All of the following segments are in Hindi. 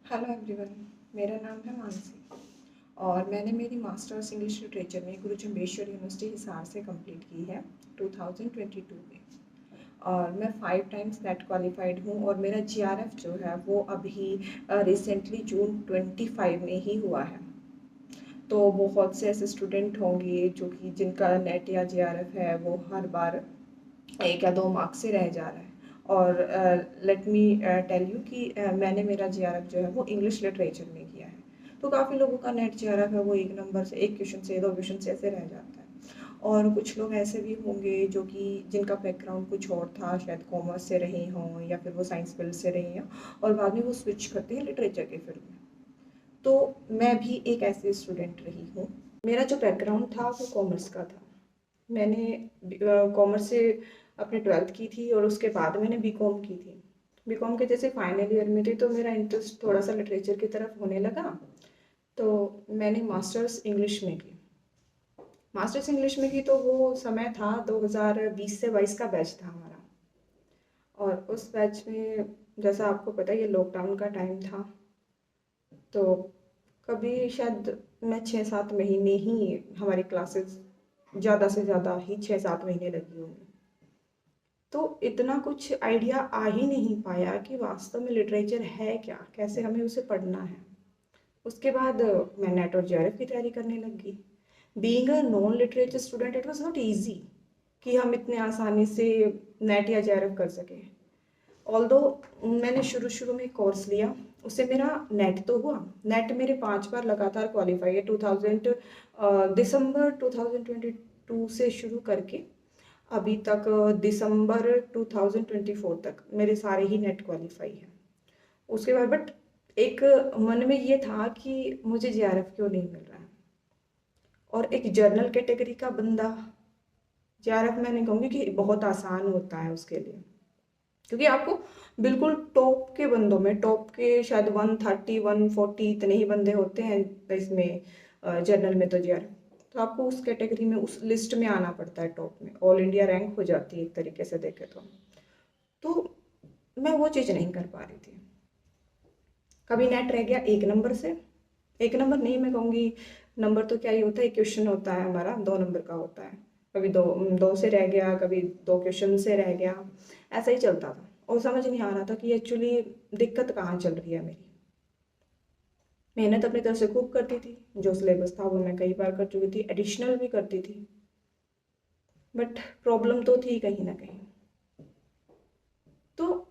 हेलो एवरीवन, मेरा नाम है मानसी और मैंने मेरी मास्टर्स इंग्लिश लिटरेचर में गुरु जम्बेश्वर यूनिवर्सिटी हिसार से कंप्लीट की है 2022 में। और मैं 5 टाइम्स नेट क्वालिफाइड हूँ और मेरा जीआरएफ जो है वो अभी रिसेंटली जून 25 में ही हुआ है। तो बहुत से ऐसे स्टूडेंट होंगे जो कि जिनका नेट या जीआरएफ है वो हर बार 1 या 2 मार्क्स से रह जा रहा है। और लेट मी टेल यू कि मैंने मेरा जीआरएफ जो है वो इंग्लिश लिटरेचर में किया है। तो काफ़ी लोगों का नेट जीआरएफ है वो एक नंबर से, एक क्वेश्चन से, 2 क्वेश्चन से ऐसे रह जाता है। और कुछ लोग ऐसे भी होंगे जो कि जिनका बैकग्राउंड कुछ और था, शायद कॉमर्स से रहे हों या फिर वो साइंस फील्ड से रहे हों और बाद में वो स्विच करते हैं लिटरेचर के फील्ड में। तो मैं भी एक ऐसी स्टूडेंट रही हूँ। मेरा जो बैकग्राउंड था वो कॉमर्स का था। मैंने कॉमर्स से अपने 12th की थी और उसके बाद मैंने बीकॉम की थी। बीकॉम के जैसे फाइनल ईयर में थी तो मेरा इंटरेस्ट थोड़ा सा लिटरेचर की तरफ होने लगा। तो मैंने मास्टर्स इंग्लिश में की। मास्टर्स इंग्लिश में की तो वो समय था 2020 से 22 का बैच था हमारा। और उस बैच में जैसा आपको पता है ये लॉकडाउन का टाइम था। तो कभी शायद मैं 6-7 महीने ही हमारी क्लासेस, ज़्यादा से ज़्यादा ही 6-7 महीने लगी होंगी। तो इतना कुछ आइडिया आ ही नहीं पाया कि वास्तव में लिटरेचर है क्या, कैसे हमें उसे पढ़ना है। उसके बाद मैं नेट और जेआरएफ की तैयारी करने लगी। Being a non literature student it was not easy कि हम इतने आसानी से नेट या जेआरएफ कर सकें। ऑल्दो मैंने शुरू शुरू में कोर्स लिया, उससे मेरा नेट तो हुआ। नेट मेरे 5 बार लगातार क्वालिफाई है। 2000 दिसंबर 2022 से शुरू करके अभी तक दिसंबर 2024 तक मेरे सारे ही नेट क्वालिफाई हैं। उसके बाद बट एक मन में ये था कि मुझे जेआरएफ क्यों नहीं मिल रहा है। और एक जर्नल कैटेगरी का बंदा जेआरएफ, मैं नहीं कहूँगी कि बहुत आसान होता है उसके लिए, क्योंकि आपको बिल्कुल टॉप के बंदों में, टॉप के शायद 130 140 इतने ही बंदे होते हैं इसमें जर्नल में तो जेआरएफ। तो आपको उस कैटेगरी में, उस लिस्ट में आना पड़ता है, टॉप में ऑल इंडिया रैंक हो जाती है एक तरीके से देखे तो मैं वो चीज़ नहीं कर पा रही थी। कभी नेट रह गया 1 नंबर से, 1 नंबर नहीं मैं कहूँगी, नंबर तो क्या ही होता है, क्वेश्चन होता है हमारा 2 नंबर का होता है। कभी दो दो से रह गया, कभी 2 क्वेश्चन से रह गया, ऐसा ही चलता था। और समझ नहीं आ रहा था कि एक्चुअली दिक्कत कहाँ चल रही है मेरी। मेहनत अपनी तरफ से खूब करती थी, जो सिलेबस था वो मैं कई बार कर चुकी थी, एडिशनल भी करती थी, बट प्रॉब्लम तो थी कहीं ना कहीं। तो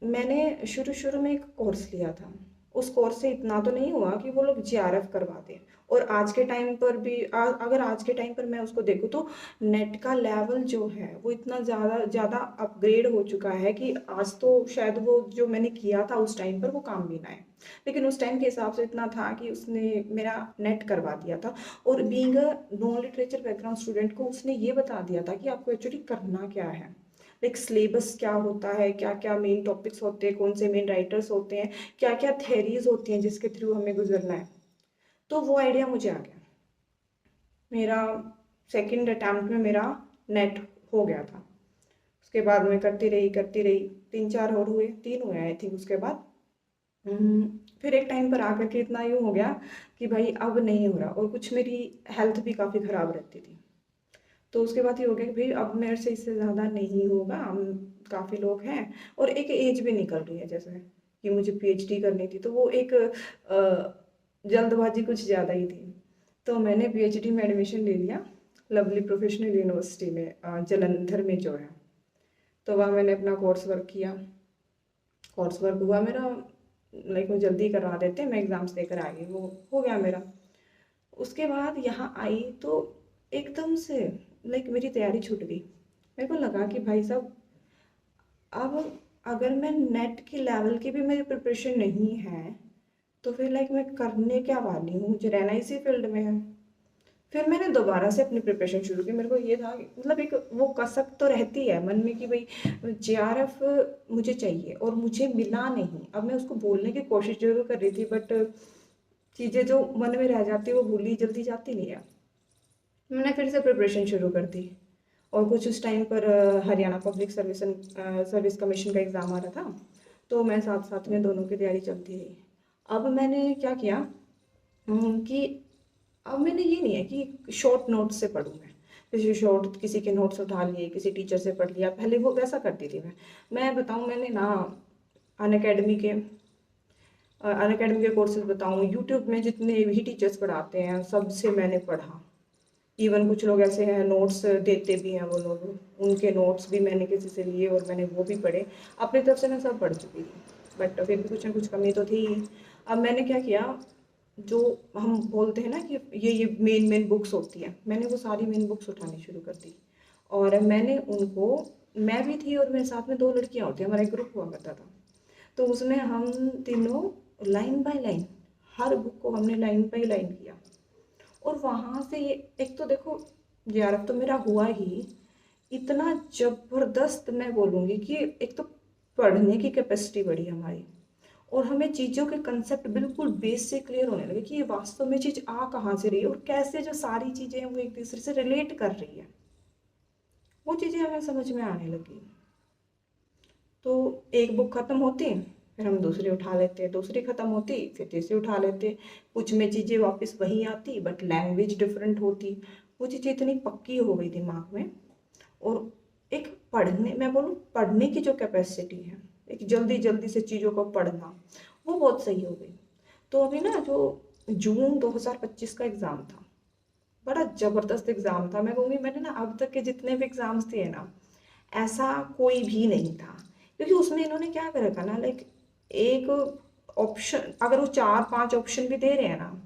मैंने शुरू शुरू में एक कोर्स लिया था। उस कोर्स से इतना तो नहीं हुआ कि वो लोग जीआरएफ करवाते हैं। और आज के टाइम पर भी अगर आज के टाइम पर मैं उसको देखूँ तो नेट का लेवल जो है वो इतना ज़्यादा ज़्यादा अपग्रेड हो चुका है कि आज तो शायद वो जो मैंने किया था उस टाइम पर वो काम भी ना है। लेकिन उस टाइम के हिसाब से इतना था कि उसने मेरा नेट करवा दिया था। और being a non literature background student को उसने ये बता दिया था कि आपको एक्चुअली करना क्या है, लाइक सिलेबस क्या होता है, क्या क्या मेन टॉपिक्स होते हैं, कौन से मेन राइटर्स होते हैं, क्या क्या थेरीज होती हैं जिसके थ्रू हमें गुजरना है। तो वो आइडिया मुझे आ गया। मेरा सेकंड अटैम्प्ट में मेरा नेट हो गया था। उसके बाद मैं करती रही 3-4 और हुए, 3 हुए आई थिंक। उसके बाद फिर एक टाइम पर आकर के इतना यूँ हो गया कि भाई अब नहीं हो रहा, और कुछ मेरी हेल्थ भी काफ़ी ख़राब रहती थी। तो उसके बाद ये हो गया कि भाई अब मेरे से इससे ज़्यादा नहीं होगा, हम काफ़ी लोग हैं और एक एज भी निकल रही है, जैसे कि मुझे पीएचडी करनी थी, तो वो एक जल्दबाजी कुछ ज़्यादा ही थी। तो मैंने पीएचडी में एडमिशन ले लिया लवली प्रोफेशनल यूनिवर्सिटी में, जालंधर में जो है। तो वहाँ मैंने अपना कोर्स वर्क किया। कोर्स वर्क हुआ मेरा, लाइक वो जल्दी करवा देते हैं, मैं एग्ज़ाम्स देकर आ गई, वो हो गया मेरा। उसके बाद यहाँ आई तो एकदम से लाइक मेरी तैयारी छूट गई। मेरे को लगा कि भाई साहब अब अगर मैं नेट की लेवल की भी मेरी प्रिपरेशन नहीं है तो फिर लाइक मैं करने क्या वाली हूँ, मुझे रहना इसी फील्ड में है। फिर मैंने दोबारा से अपनी प्रिपरेशन शुरू की। मेरे को ये था मतलब एक वो कसक तो रहती है मन में कि भाई जेआरएफ मुझे चाहिए और मुझे मिला नहीं। अब मैं उसको बोलने की कोशिश जरूर कर रही थी बट चीज़ें जो मन में रह जाती है वो भूली जल्दी जाती नहीं है। मैंने फिर से प्रिपरेशन शुरू कर दी और कुछ उस टाइम पर हरियाणा पब्लिक सर्विस कमीशन का एग्ज़ाम आ रहा था, तो मैं साथ साथ में दोनों की तैयारी चलती रही। अब मैंने क्या किया कि अब मैंने ये नहीं है कि शॉर्ट नोट से पढूँ मैं, किसी शॉर्ट किसी के नोट्स उठा लिए, किसी टीचर से पढ़ लिया, पहले वो वैसा करती थी मैं बताऊँ मैंने ना अनअकैडमी के अनअकैडमी के कोर्सेज बताऊँ, यूट्यूब में जितने भी टीचर्स पढ़ाते हैं सबसे मैंने पढ़ा। इवन कुछ लोग ऐसे हैं नोट्स देते भी हैं, वो लोग उनके नोट्स भी मैंने किसी से लिए और मैंने वो भी पढ़े। अपनी तरफ से मैं सब पढ़ चुकी थी, बट फिर भी कुछ ना कुछ कमी तो थी ही। अब मैंने क्या किया, जो हम बोलते हैं ना कि ये मेन मेन बुक्स होती हैं, मैंने वो सारी मेन बुक्स उठानी शुरू कर दी। और मैंने उनको, मैं भी थी और मेरे साथ में 2 लड़कियाँ होती, हमारा एक ग्रुप हुआ करता था। तो उसमें हम तीनों line by line her book को हमने लाइन बाय लाइन किया। और वहाँ से ये एक तो देखो जेआरएफ तो मेरा हुआ ही, इतना ज़बरदस्त मैं बोलूँगी कि एक तो पढ़ने की कैपेसिटी बढ़ी हमारी, और हमें चीज़ों के कंसेप्ट बिल्कुल बेस से क्लियर होने लगे कि ये वास्तव में चीज़ आ कहाँ से रही है और कैसे जो सारी चीज़ें हैं वो एक दूसरे से रिलेट कर रही है, वो चीज़ें हमें समझ में आने लगी। तो एक बुक खत्म होती, फिर हम दूसरी उठा लेते, दूसरी खत्म होती फिर तीसरी उठा लेते। कुछ में चीज़ें वापस वही आती बट लैंग्वेज डिफरेंट होती। वो चीज़ें इतनी पक्की हो गई दिमाग में। और एक पढ़ने, मैं बोलूँ पढ़ने की जो कैपेसिटी है, एक जल्दी जल्दी से चीज़ों को पढ़ना, वो बहुत सही हो गई। तो अभी ना जो जून 2025 का एग्ज़ाम था, बड़ा ज़बरदस्त एग्ज़ाम था। मैं कहूँगी मैंने ना अब तक के जितने भी एग्ज़ाम्स दिए ना, ऐसा कोई भी नहीं था। क्योंकि उसमें इन्होंने क्या कर रखा ना, लाइक एक ऑप्शन, अगर वो 4-5 ऑप्शन भी दे रहे हैं ना,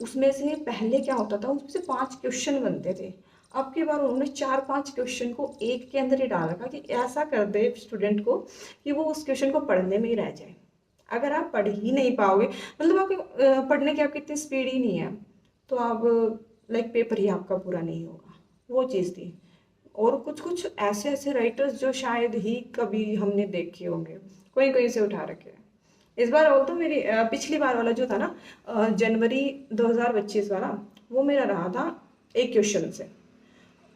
उसमें से पहले क्या होता था, उसमें से 5 क्वेश्चन बनते थे। अब की बार उन्होंने 4-5 क्वेश्चन को एक के अंदर ही डाल रखा कि ऐसा कर दे स्टूडेंट को कि वो उस क्वेश्चन को पढ़ने में ही रह जाए। अगर आप पढ़ ही नहीं पाओगे, मतलब आपके पढ़ने की आपकी इतनी स्पीड ही नहीं है, तो आप लाइक पेपर ही आपका पूरा नहीं होगा। वो चीज़ थी। और कुछ कुछ ऐसे ऐसे राइटर्स जो शायद ही कभी हमने देखे होंगे, कोई कोई से उठा रखे हैं। इस बार और तो मेरी पिछली बार वाला जो था ना, जनवरी 2025 वाला, वो मेरा रहा था एक क्वेश्चन से।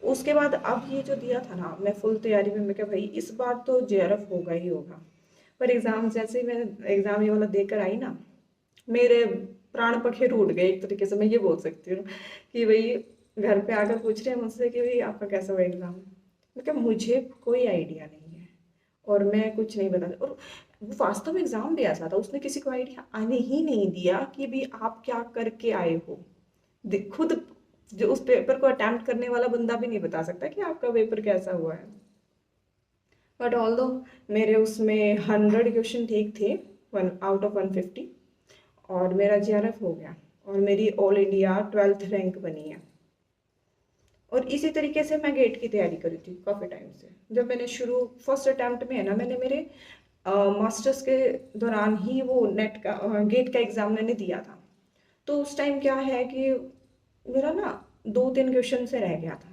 उसके बाद अब ये जो दिया था ना, मैं फुल तैयारी में, मैं क्या भाई इस बार तो जेआरएफ होगा ही होगा। पर एग्ज़ाम जैसे ही मैं एग्ज़ाम ये वाला देकर आई ना, मेरे प्राण पखेरु टूट गए एक तरीके से, मैं ये बोल सकती हूँ कि भाई घर पे आकर पूछ रहे हैं मुझसे कि भाई आपका कैसा हुआ एग्ज़ाम। मैं क्या, मुझे कोई आइडिया नहीं है और मैं कुछ नहीं बता, और वो वास्तव में एग्ज़ाम भी ऐसा था, उसने किसी को आइडिया आने ही नहीं दिया कि भाई आप क्या करके आए हो। खुद जो उस पेपर को अटेम्प्ट करने वाला बंदा भी नहीं बता सकता कि आपका पेपर कैसा हुआ है। बट ऑल दो मेरे उसमें 100 क्वेश्चन ठीक थे, 1/150, और मेरा जेआरएफ हो गया और मेरी ऑल इंडिया 12th रैंक बनी है। और इसी तरीके से मैं गेट की तैयारी करी थी काफ़ी टाइम से। जब मैंने शुरू फर्स्ट अटैम्प्ट में है ना, मैंने मेरे मास्टर्स के दौरान ही वो नेट का गेट का एग्ज़ाम मैंने दिया था। तो उस टाइम क्या है कि मेरा ना 2-3 क्वेश्चन से रह गया था।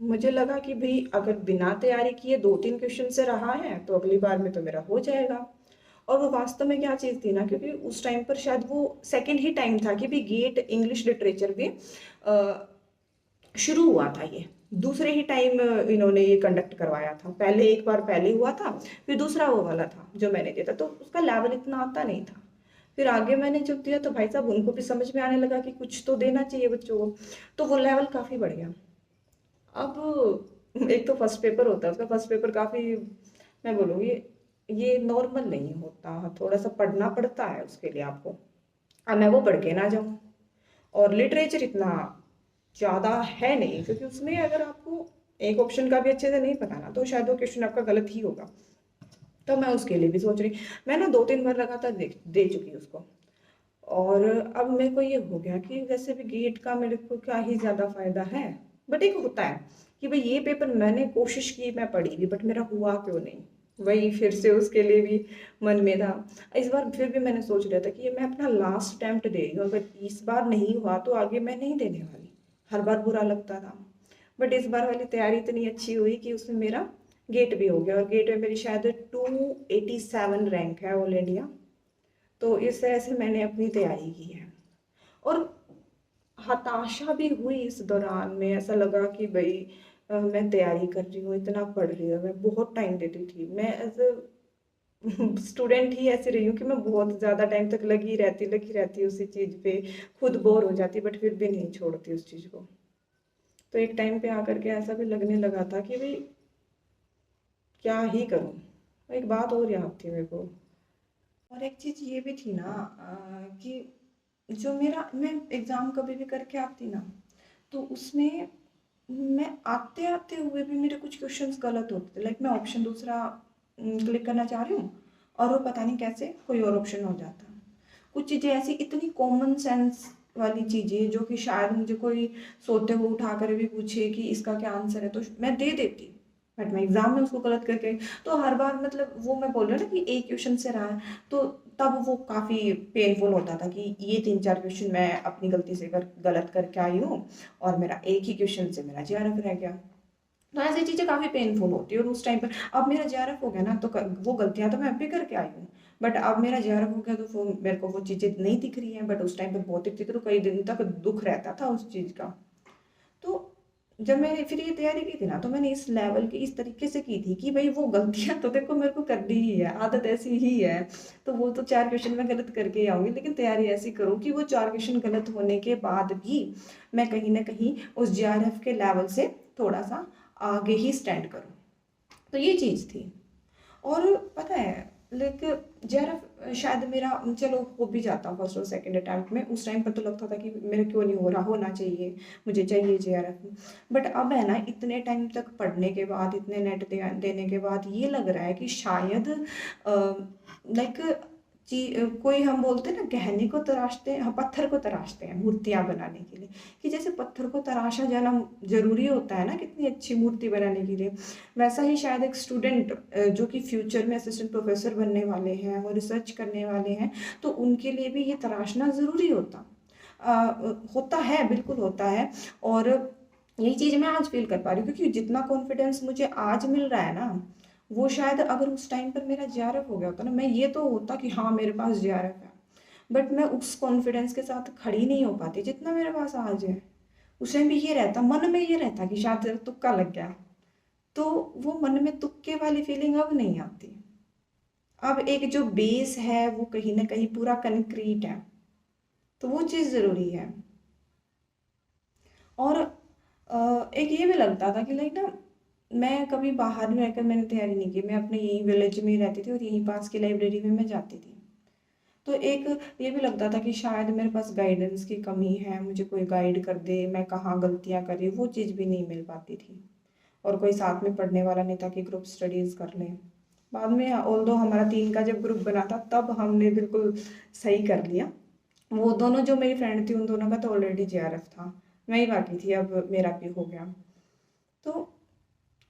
मुझे लगा कि भाई अगर बिना तैयारी किए 2-3 क्वेश्चन से रहा है तो अगली बार में तो मेरा हो जाएगा। और वो वास्तव में क्या चीज़ थी ना, क्योंकि उस टाइम पर शायद वो सेकंड ही टाइम था कि भी गेट इंग्लिश लिटरेचर भी शुरू हुआ था। ये दूसरे ही टाइम इन्होंने ये कंडक्ट करवाया था। पहले एक बार पहले हुआ था, फिर दूसरा वो वाला था जो मैंने दिया था, तो उसका लेवल इतना आता नहीं था। फिर आगे मैंने जब दिया तो भाई साहब उनको भी समझ में आने लगा कि कुछ तो देना चाहिए बच्चों को, तो वो लेवल काफ़ी बढ़ गया। अब एक तो फर्स्ट पेपर होता है, उसका फर्स्ट पेपर काफ़ी, मैं बोलूँगी ये नॉर्मल नहीं होता, थोड़ा सा पढ़ना पड़ता है उसके लिए आपको। अब मैं वो पढ़ के ना जाऊँ, और लिटरेचर इतना ज़्यादा है नहीं, क्योंकि उसमें अगर आपको एक ऑप्शन का भी अच्छे से नहीं पता ना, तो शायद वो क्वेश्चन आपका गलत ही होगा। तो मैं उसके लिए भी सोच रही, मैं ना 2-3 बार लगातार दे चुकी उसको। और अब मेरे को ये हो गया कि वैसे भी गेट का मेरे को क्या ही ज़्यादा फ़ायदा है, बट एक होता है कि भाई ये पेपर मैंने कोशिश की, मैं पढ़ी भी, बट मेरा हुआ क्यों नहीं, वही फिर से उसके लिए भी मन में था। इस बार फिर भी मैंने सोच लिया था कि ये मैं अपना लास्ट अटेम्प्ट दे रही हूँ, अगर इस बार नहीं हुआ तो आगे मैं नहीं देने वाली। हर बार बुरा लगता था, बट इस बार वाली तैयारी इतनी अच्छी हुई कि उसमें मेरा गेट भी हो गया, और गेट में मेरी शायद 287 रैंक है ऑल इंडिया। तो इस तरह से मैंने अपनी तैयारी की है। और हताशा भी हुई इस दौरान में, ऐसा लगा कि भाई मैं तैयारी कर रही हूँ, इतना पढ़ रही हूँ, मैं बहुत टाइम देती थी, मैं एज स्टूडेंट ही ऐसी रही हूँ कि मैं बहुत ज़्यादा टाइम तक लगी रहती उसी चीज़ पे, खुद बोर हो जाती बट फिर भी नहीं छोड़ती उस चीज़ को। तो एक टाइम पे आकर के ऐसा भी लगने लगा था कि भाई क्या ही करूँ। एक बात और याद थी मेरे को, और एक चीज़ ये भी थी ना कि जो मेरा मैं एग्ज़ाम कभी भी करके आती ना, तो उसमें मैं आते आते हुए भी मेरे कुछ क्वेश्चंस गलत होते थे। लाइक मैं ऑप्शन दूसरा क्लिक करना चाह रही हूँ और वो पता नहीं कैसे कोई और ऑप्शन हो जाता। कुछ चीज़ें ऐसी इतनी कॉमन सेंस वाली चीज़ें जो कि शायद मुझे कोई सोते हुए उठा कर भी पूछे कि इसका क्या आंसर है तो मैं दे देती, बट मैं एग्जाम में उसको गलत करके, तो हर बार मतलब वो मैं बोल रही हूँ ना कि एक क्वेश्चन से रहा है, तो तब वो काफ़ी पेनफुल होता था कि ये 3-4 क्वेश्चन मैं अपनी गलती से गलत करके आई हूँ और मेरा एक ही क्वेश्चन से मेरा जेआरएफ रह गया। तो ऐसी चीज़ें काफ़ी पेनफुल होती है और उस टाइम पर अब मेरा जेआरएफ हो गया ना, तो वो गलतियाँ तो मैं अब भी करके आई हूँ, बट अब मेरा जेआरएफ हो गया तो वो मेरे को वो चीज़ें नहीं दिख रही हैं, बट उस टाइम पर बहुत दिखती थी, तो कई दिन तक दुख रहता था उस चीज़ का। तो जब मैंने फिर ये तैयारी की थी ना, तो मैंने इस लेवल की इस तरीके से की थी कि भाई वो गलतियां तो देखो मेरे को करनी ही है, आदत ऐसी ही है, तो वो तो 4 क्वेश्चन में गलत करके ही आऊंगी, लेकिन तैयारी ऐसी करूँ कि वो 4 क्वेश्चन गलत होने के बाद भी मैं कहीं ना कहीं उस जेआरएफ के लेवल से थोड़ा सा आगे ही स्टैंड करूँ। तो ये चीज़ थी। और पता है लेकिन जेआरएफ शायद मेरा चलो हो भी जाता फर्स्ट और सेकंड अटैम्प्ट में, उस टाइम पर तो लगता था कि मेरा क्यों नहीं हो रहा, होना चाहिए, मुझे चाहिए जेआरएफ। बट अब है ना, इतने टाइम तक पढ़ने के बाद, इतने नेट देने के बाद ये लग रहा है कि शायद लाइक कोई हम बोलते हैं ना, गहने को तराशते हैं, हाँ, पत्थर को तराशते हैं मूर्तियां बनाने के लिए, कि जैसे पत्थर को तराशा जाना जरूरी होता है ना कितनी अच्छी मूर्ति बनाने के लिए, वैसा ही शायद एक स्टूडेंट जो कि फ्यूचर में असिस्टेंट प्रोफेसर बनने वाले हैं, वो रिसर्च करने वाले हैं, तो उनके लिए भी ये तराशना ज़रूरी होता है, बिल्कुल होता है। और यही चीज़ मैं आज फील कर पा रही हूँ, क्योंकि जितना कॉन्फिडेंस मुझे आज मिल रहा है ना, वो शायद अगर उस टाइम पर मेरा जेआरएफ हो गया होता ना, मैं ये तो होता कि हाँ मेरे पास जेआरएफ है, बट मैं उस कॉन्फिडेंस के साथ खड़ी नहीं हो पाती जितना मेरे पास आज है। उस टाइम भी ये रहता, मन में ये रहता कि शायद तेरा तुक्का लग गया, तो वो मन में तुक्के वाली फीलिंग अब नहीं आती। अब एक जो बेस है वो कहीं ना कहीं पूरा कंक्रीट है, तो वो चीज़ ज़रूरी है। और एक ये भी लगता था कि लाइक ना, मैं कभी बाहर में रहकर मैंने तैयारी नहीं की, मैं अपने यही विलेज में ही रहती थी और यहीं पास की लाइब्रेरी में मैं जाती थी। तो एक ये भी लगता था कि शायद मेरे पास गाइडेंस की कमी है, मुझे कोई गाइड कर दे, मैं कहाँ गलतियाँ करी, वो चीज़ भी नहीं मिल पाती थी। और कोई साथ में पढ़ने वाला नहीं था कि ग्रुप स्टडीज़ कर लें। बाद में ऑल्दो हमारा 3 का जब ग्रुप बना था तब हमने बिल्कुल सही कर लिया। वो दोनों जो मेरी फ्रेंड थी उन दोनों का तो ऑलरेडी जेआरएफ था, मैं ही बाकी थी, अब मेरा भी हो गया। तो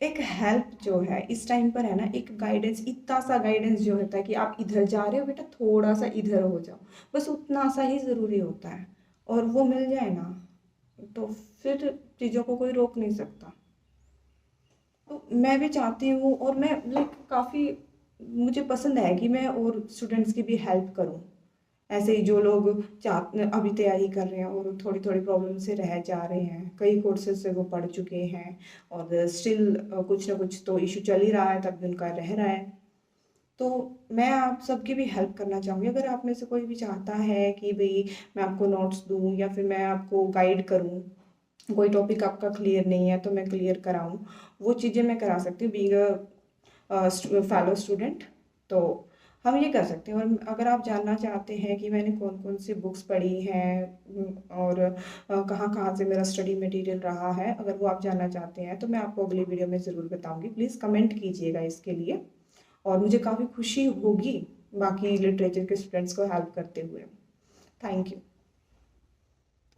एक हेल्प जो है इस टाइम पर है ना, एक गाइडेंस, इतना सा गाइडेंस जो होता है कि आप इधर जा रहे हो बेटा, थोड़ा सा इधर हो जाओ, बस उतना सा ही ज़रूरी होता है, और वो मिल जाए ना, तो फिर चीज़ों को कोई रोक नहीं सकता। तो मैं भी चाहती हूँ, और मैं लाइक काफ़ी मुझे पसंद है कि मैं और स्टूडेंट्स की भी हेल्प करूँ, ऐसे ही जो लोग अभी तैयारी कर रहे हैं और थोड़ी थोड़ी प्रॉब्लम से रह जा रहे हैं, कई कोर्सेज से वो पढ़ चुके हैं और स्टिल कुछ ना कुछ तो इशू चल ही रहा है, तब भी उनका रह रहा है। तो मैं आप सबकी भी हेल्प करना चाहूँगी, अगर आप में से कोई भी चाहता है कि भाई मैं आपको नोट्स दूँ या फिर मैं आपको गाइड करूँ, कोई टॉपिक आपका क्लियर नहीं है तो मैं क्लियर कराऊँ, वो चीज़ें मैं करा सकती हूँ बीइंग फेलो स्टूडेंट। तो हम ये कर सकते हैं। और अगर आप जानना चाहते हैं कि मैंने कौन कौन सी बुक्स पढ़ी हैं और कहाँ कहाँ से मेरा स्टडी मटेरियल रहा है, अगर वो आप जानना चाहते हैं तो मैं आपको अगली वीडियो में ज़रूर बताऊँगी। प्लीज़ कमेंट कीजिएगा इसके लिए, और मुझे काफ़ी खुशी होगी बाकी लिटरेचर के स्टूडेंट्स को हेल्प करते हुए। Thank you.